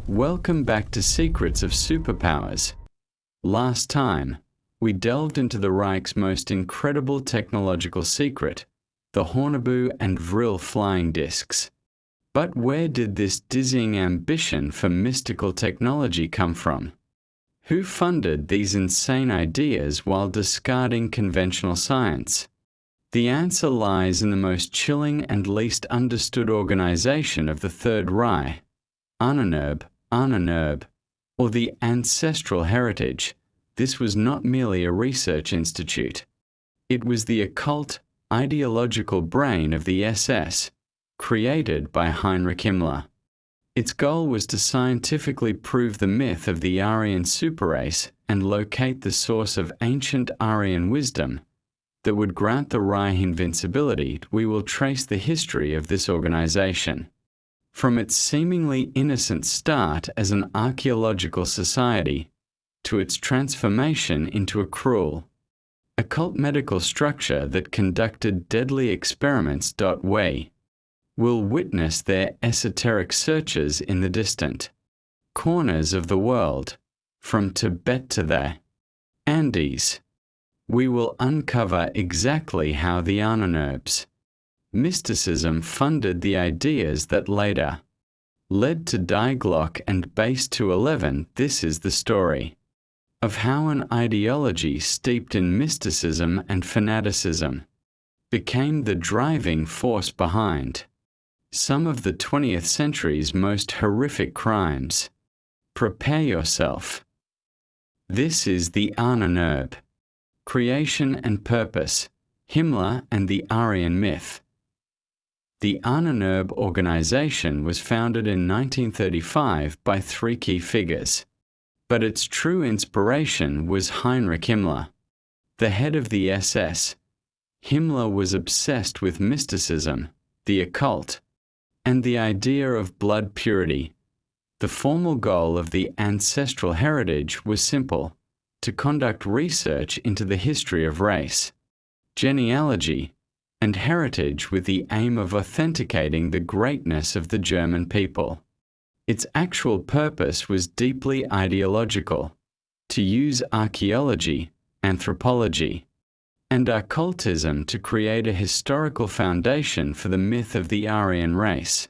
Welcome back to Secrets of Superpowers. Last time, we delved into the Reich's most incredible technological secret, the Ahnenerbe and WWII flying discs. But where did this dizzying ambition for mystical technology come from? Who funded these insane ideas while discarding conventional science? The answer lies in the most chilling and least understood organization of the Third Reich, Ahnenerbe, or the ancestral heritage. This was not merely a research institute. It was the occult, ideological brain of the SS, created by Heinrich Himmler. Its goal was to scientifically prove the myth of the Aryan superrace and locate the source of ancient Aryan wisdom that would grant the Reich invincibility. We will trace the history of this organization. From its seemingly innocent start as an archaeological society to its transformation into a cruel, occult medical structure that conducted deadly experiments. We'll witness their esoteric searches in the distant corners of the world, from Tibet to the Andes. We will uncover exactly how the Ahnenerbe's mysticism funded the ideas that later led to Die Glocke and Base 211. This is the story of how an ideology steeped in mysticism and fanaticism became the driving force behind some of the 20th century's most horrific crimes. Prepare yourself. This is the Ahnenerbe. Creation and purpose, Himmler and the Aryan myth. The Ahnenerbe organization was founded in 1935 by three key figures, but its true inspiration was Heinrich Himmler, the head of the SS. Himmler was obsessed with mysticism, the occult, and the idea of blood purity. The formal goal of the ancestral heritage was simple: to conduct research into the history of race, genealogy, and heritage with the aim of authenticating the greatness of the German people. Its actual purpose was deeply ideological: to use archaeology, anthropology, and occultism to create a historical foundation for the myth of the Aryan race.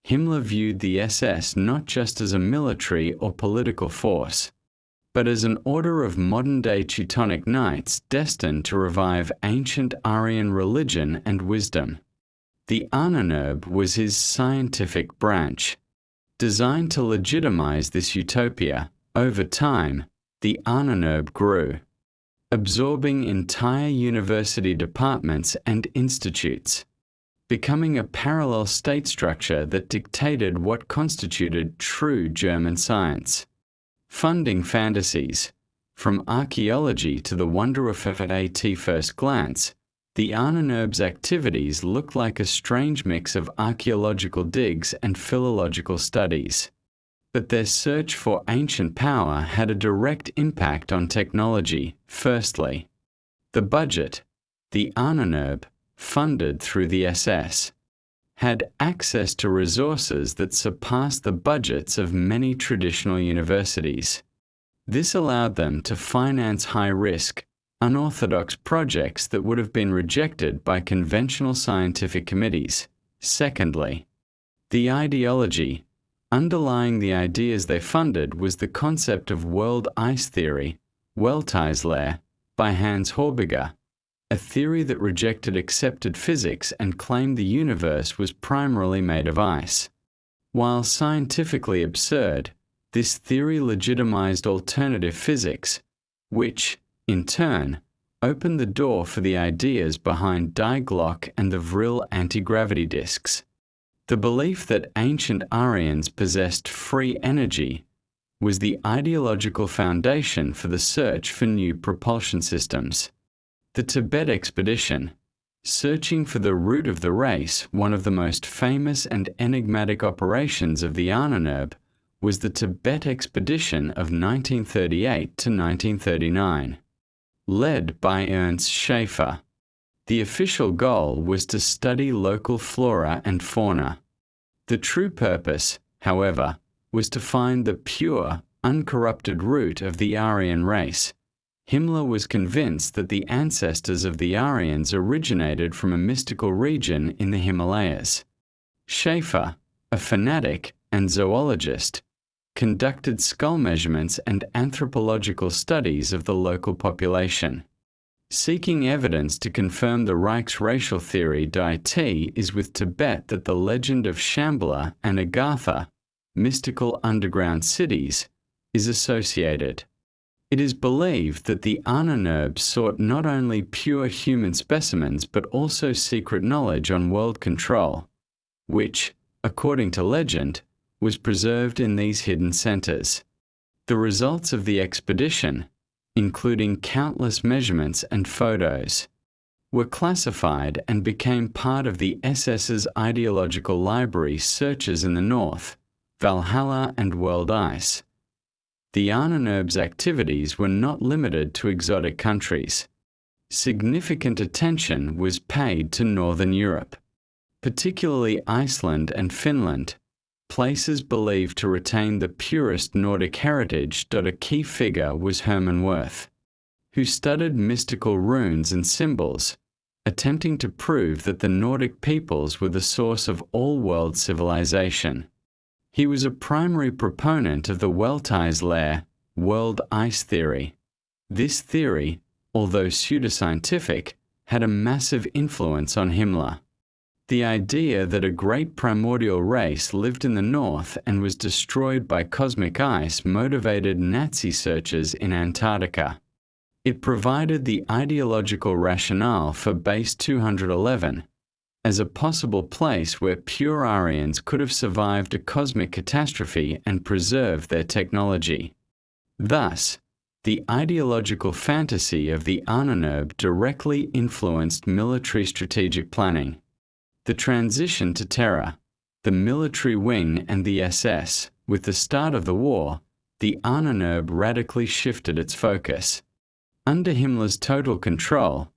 Himmler viewed the SS not just as a military or political force, but as an order of modern-day Teutonic knights destined to revive ancient Aryan religion and wisdom. The Ahnenerbe was his scientific branch, designed to legitimize this utopia. Over time, the Ahnenerbe grew, absorbing entire university departments and institutes, becoming a parallel state structure that dictated what constituted true German science. Funding fantasies, from archaeology to the Wunderwaffe. At first glance, the Ahnenerbe's activities looked like a strange mix of archaeological digs and philological studies. But their search for ancient power had a direct impact on technology. Firstly, the budget. The Ahnenerbe, funded through the SS, had access to resources that surpassed the budgets of many traditional universities. This allowed them to finance high-risk, unorthodox projects that would have been rejected by conventional scientific committees. Secondly, the ideology. Underlying the ideas they funded was the concept of world ice theory, Welteislehre, by Hans Horbiger, a theory that rejected accepted physics and claimed the universe was primarily made of ice. While scientifically absurd, this theory legitimized alternative physics, which, in turn, opened the door for the ideas behind Die Glocke and the WWII anti-gravity discs. The belief that ancient Aryans possessed free energy was the ideological foundation for the search for new propulsion systems. The Tibet expedition, searching for the root of the race. One of the most famous and enigmatic operations of the Ahnenerbe was the Tibet expedition of 1938 to 1939. Led by Ernst Schaefer, the official goal was to study local flora and fauna. The true purpose, however, was to find the pure, uncorrupted root of the Aryan race. Himmler was convinced that the ancestors of the Aryans originated from a mystical region in the Himalayas. Schaefer, a fanatic and zoologist, conducted skull measurements and anthropological studies of the local population. Seeking evidence to confirm the Reich's racial theory Die is with Tibet that the legend of Shambhala and Agartha, mystical underground cities, is associated. It is believed that the Ahnenerbe sought not only pure human specimens but also secret knowledge on world control, which, according to legend, was preserved in these hidden centers. The results of the expedition, including countless measurements and photos, were classified and became part of the SS's ideological library searches in the north, Valhalla and World Ice. The Ahnenerbe's activities were not limited to exotic countries. Significant attention was paid to Northern Europe, particularly Iceland and Finland, places believed to retain the purest Nordic heritage. A key figure was Hermann Wirth, who studied mystical runes and symbols, attempting to prove that the Nordic peoples were the source of all world civilization. He was a primary proponent of the Weltallslehre, world ice theory. This theory, although pseudoscientific, had a massive influence on Himmler. The idea that a great primordial race lived in the north and was destroyed by cosmic ice motivated Nazi searches in Antarctica. It provided the ideological rationale for Base 211 as a possible place where pure Aryans could have survived a cosmic catastrophe and preserved their technology. Thus, the ideological fantasy of the Ahnenerbe directly influenced military strategic planning. The transition to terror, the military wing and the SS, with the start of the war, the Ahnenerbe radically shifted its focus. Under Himmler's total control,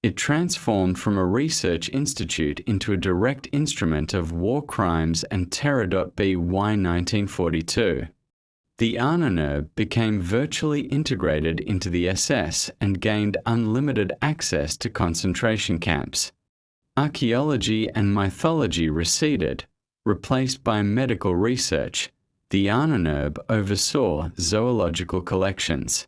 it transformed from a research institute into a direct instrument of war crimes and terror. WWII 1942. The Ahnenerbe became virtually integrated into the SS and gained unlimited access to concentration camps. Archaeology and mythology receded, replaced by medical research. The Ahnenerbe oversaw zoological collections.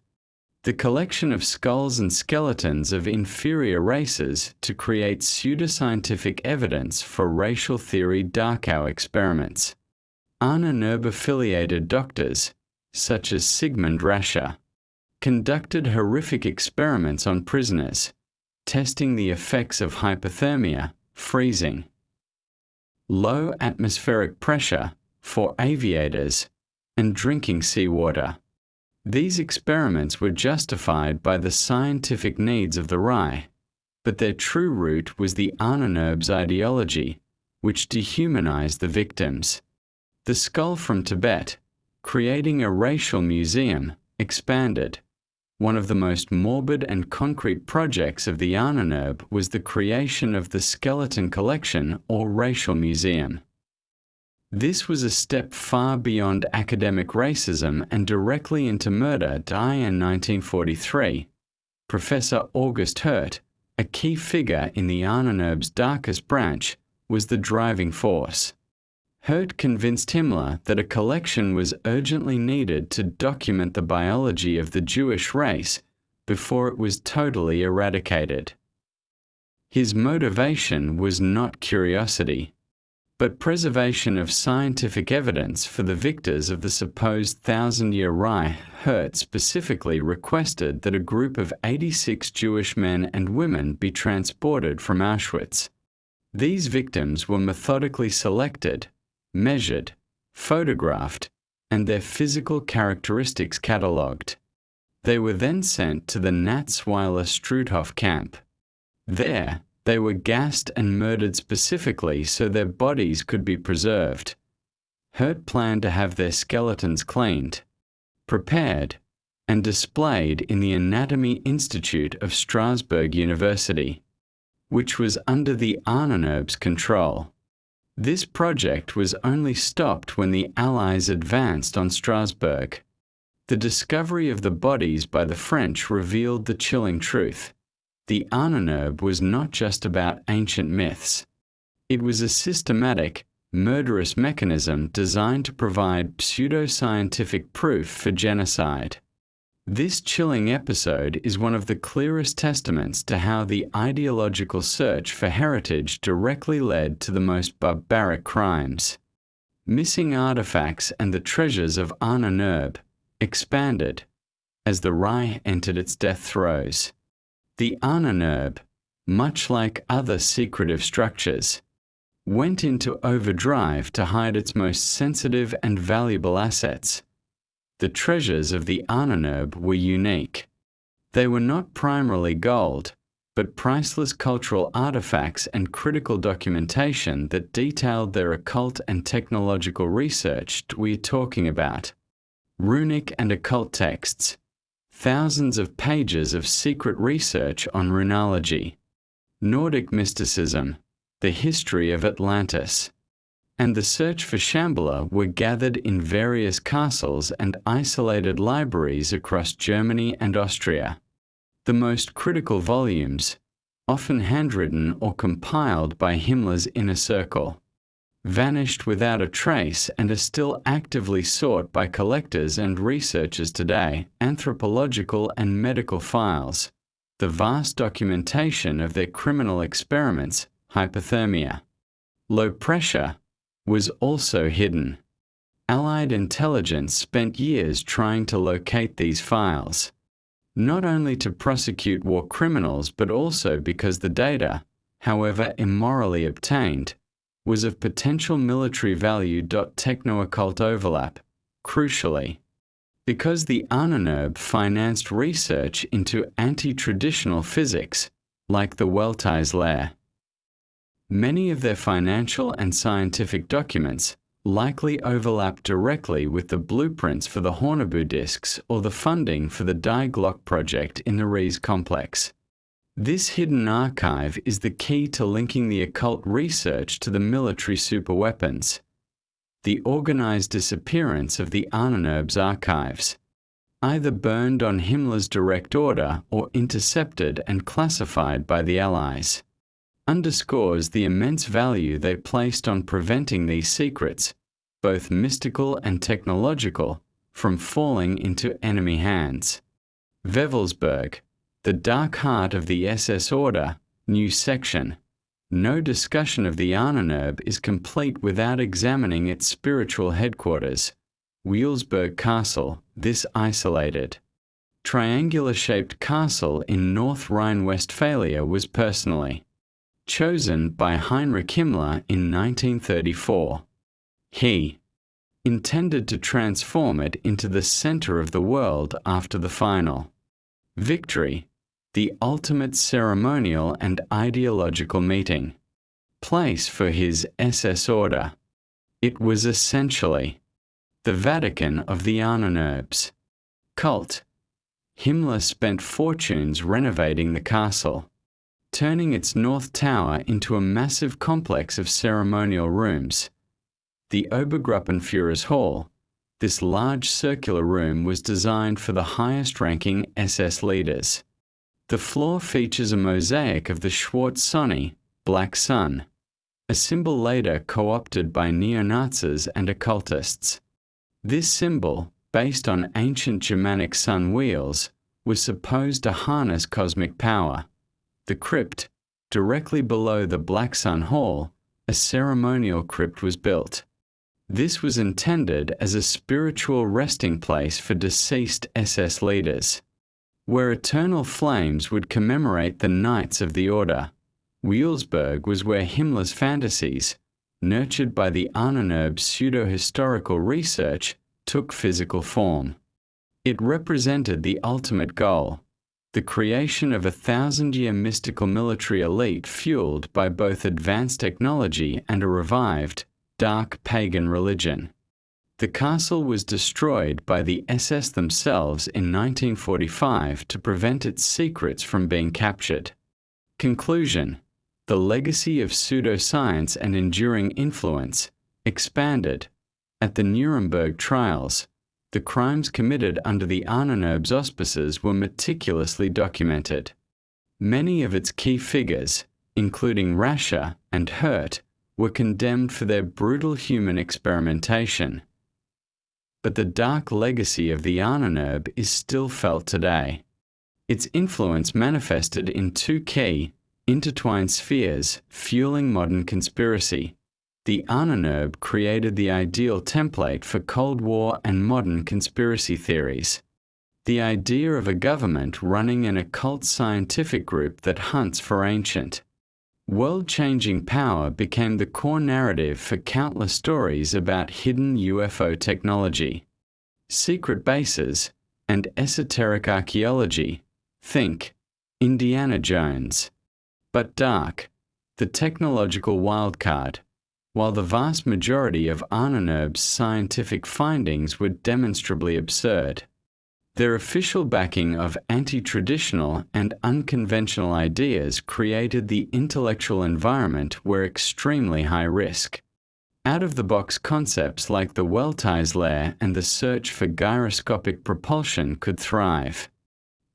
The collection of skulls and skeletons of inferior races to create pseudoscientific evidence for racial theory Dachau experiments. Ahnenerbe-affiliated doctors, such as Sigmund Rascher, conducted horrific experiments on prisoners, testing the effects of hypothermia, freezing, low atmospheric pressure for aviators, and drinking seawater. These experiments were justified by the scientific needs of the Reich, but their true root was the Ahnenerbe's ideology, which dehumanized the victims. The skull from Tibet, creating a racial museum, expanded. One of the most morbid and concrete projects of the Ahnenerbe was the creation of the Skeleton Collection or Racial Museum. This was a step far beyond academic racism and directly into murder. In 1943, Professor August Hirt, a key figure in the Ahnenerbe's darkest branch, was the driving force. Hirt convinced Himmler that a collection was urgently needed to document the biology of the Jewish race before it was totally eradicated. His motivation was not curiosity, but preservation of scientific evidence for the victors of the supposed thousand-year Reich. Hirt specifically requested that a group of 86 Jewish men and women be transported from Auschwitz. These victims were methodically selected, measured, photographed, and their physical characteristics catalogued. They were then sent to the Natzweiler Struthof camp. There, they were gassed and murdered specifically so their bodies could be preserved. Hirt planned to have their skeletons cleaned, prepared, and displayed in the Anatomy Institute of Strasbourg University, which was under the Ahnenerbe's control. This project was only stopped when the Allies advanced on Strasbourg. The discovery of the bodies by the French revealed the chilling truth. The Ahnenerbe was not just about ancient myths. It was a systematic, murderous mechanism designed to provide pseudoscientific proof for genocide. This chilling episode is one of the clearest testaments to how the ideological search for heritage directly led to the most barbaric crimes. Missing artifacts and the treasures of Ahnenerbe expanded as the Reich entered its death throes. The Ahnenerbe, much like other secretive structures, went into overdrive to hide its most sensitive and valuable assets. The treasures of the Ahnenerbe were unique. They were not primarily gold, but priceless cultural artifacts and critical documentation that detailed their occult and technological research we're talking about. Runic and occult texts, thousands of pages of secret research on runology, Nordic mysticism, the history of Atlantis, and the search for Shambhala were gathered in various castles and isolated libraries across Germany and Austria. The most critical volumes, often handwritten or compiled by Himmler's inner circle, vanished without a trace and are still actively sought by collectors and researchers today. Anthropological and medical files, the vast documentation of their criminal experiments, hypothermia, low pressure, was also hidden. Allied intelligence spent years trying to locate these files, not only to prosecute war criminals but also because the data, however immorally obtained, was of potential military value. Techno-occult overlap, crucially, because the Ahnenerbe financed research into anti-traditional physics, like the Wewelsburg lair. Many of their financial and scientific documents likely overlap directly with the blueprints for the Ahnenerbe discs or the funding for the Die Glocke project in the Ries complex. This hidden archive is the key to linking the occult research to the military superweapons. The organized disappearance of the Ahnenerbe's archives, either burned on Himmler's direct order or intercepted and classified by the Allies, underscores the immense value they placed on preventing these secrets, both mystical and technological, from falling into enemy hands. Wewelsburg, the dark heart of the SS Order, new section. No discussion of the Ahnenerbe is complete without examining its spiritual headquarters, Wewelsburg Castle. This isolated, triangular-shaped castle in North Rhine-Westphalia was personally chosen by Heinrich Himmler in 1934. He intended to transform it into the center of the world after the final victory, the ultimate ceremonial and ideological meeting place for his SS order. It was essentially the Vatican of the Ahnenerbes. Cult. Himmler spent fortunes renovating the castle, turning its north tower into a massive complex of ceremonial rooms. The Obergruppenführer's Hall, this large circular room, was designed for the highest-ranking SS leaders. The floor features a mosaic of the Schwarz-Sonne, Black Sun, a symbol later co-opted by neo-Nazis and occultists. This symbol, based on ancient Germanic sun wheels, was supposed to harness cosmic power. The crypt, directly below the Black Sun Hall, a ceremonial crypt was built. This was intended as a spiritual resting place for deceased SS leaders, where eternal flames would commemorate the Knights of the Order. Wewelsburg was where Himmler's fantasies, nurtured by the Ahnenerbe's pseudo-historical research, took physical form. It represented the ultimate goal, the creation of a 1,000-year mystical military elite fueled by both advanced technology and a revived, dark pagan religion. The castle was destroyed by the SS themselves in 1945 to prevent its secrets from being captured. Conclusion: The legacy of pseudoscience and enduring influence expanded. At the Nuremberg trials, the crimes committed under the Ahnenerbe's auspices were meticulously documented. Many of its key figures, including Rascher and Hirt, were condemned for their brutal human experimentation. But the dark legacy of the Ahnenerbe is still felt today. Its influence manifested in two key, intertwined spheres fueling modern conspiracy. The Ahnenerbe created the ideal template for Cold War and modern conspiracy theories. The idea of a government running an occult scientific group that hunts for ancient, world-changing power became the core narrative for countless stories about hidden UFO technology, secret bases, and esoteric archaeology. Think Indiana Jones. But dark, the technological wildcard. While the vast majority of Ahnenerbe's scientific findings were demonstrably absurd, their official backing of anti-traditional and unconventional ideas created the intellectual environment where extremely high risk. Out-of-the-box concepts like the Weltise layer and the search for gyroscopic propulsion could thrive.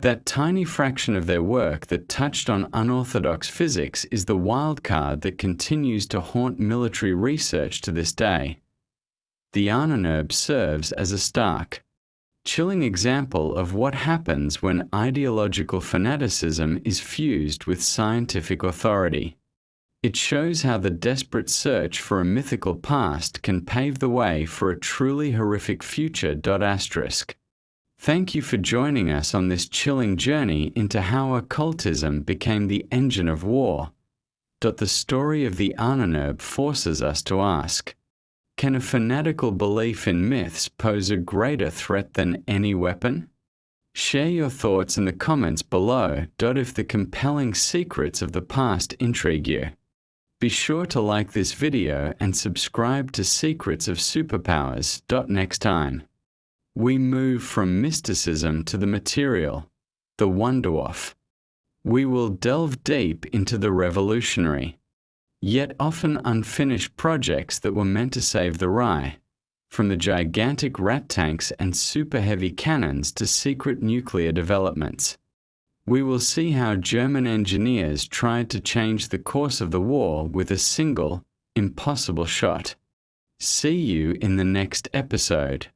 That tiny fraction of their work that touched on unorthodox physics is the wild card that continues to haunt military research to this day. The Ahnenerbe serves as a stark, chilling example of what happens when ideological fanaticism is fused with scientific authority. It shows how the desperate search for a mythical past can pave the way for a truly horrific future. Thank you for joining us on this chilling journey into how occultism became the engine of war. The story of the Ahnenerbe forces us to ask, can a fanatical belief in myths pose a greater threat than any weapon? Share your thoughts in the comments below. If the compelling secrets of the past intrigue you, be sure to like this video and subscribe to Secrets of Superpowers. Next time, we move from mysticism to the material, the Wunderwaffe. We will delve deep into the revolutionary, yet often unfinished projects that were meant to save the Reich, from the gigantic rat tanks and super heavy cannons to secret nuclear developments. We will see how German engineers tried to change the course of the war with a single, impossible shot. See you in the next episode.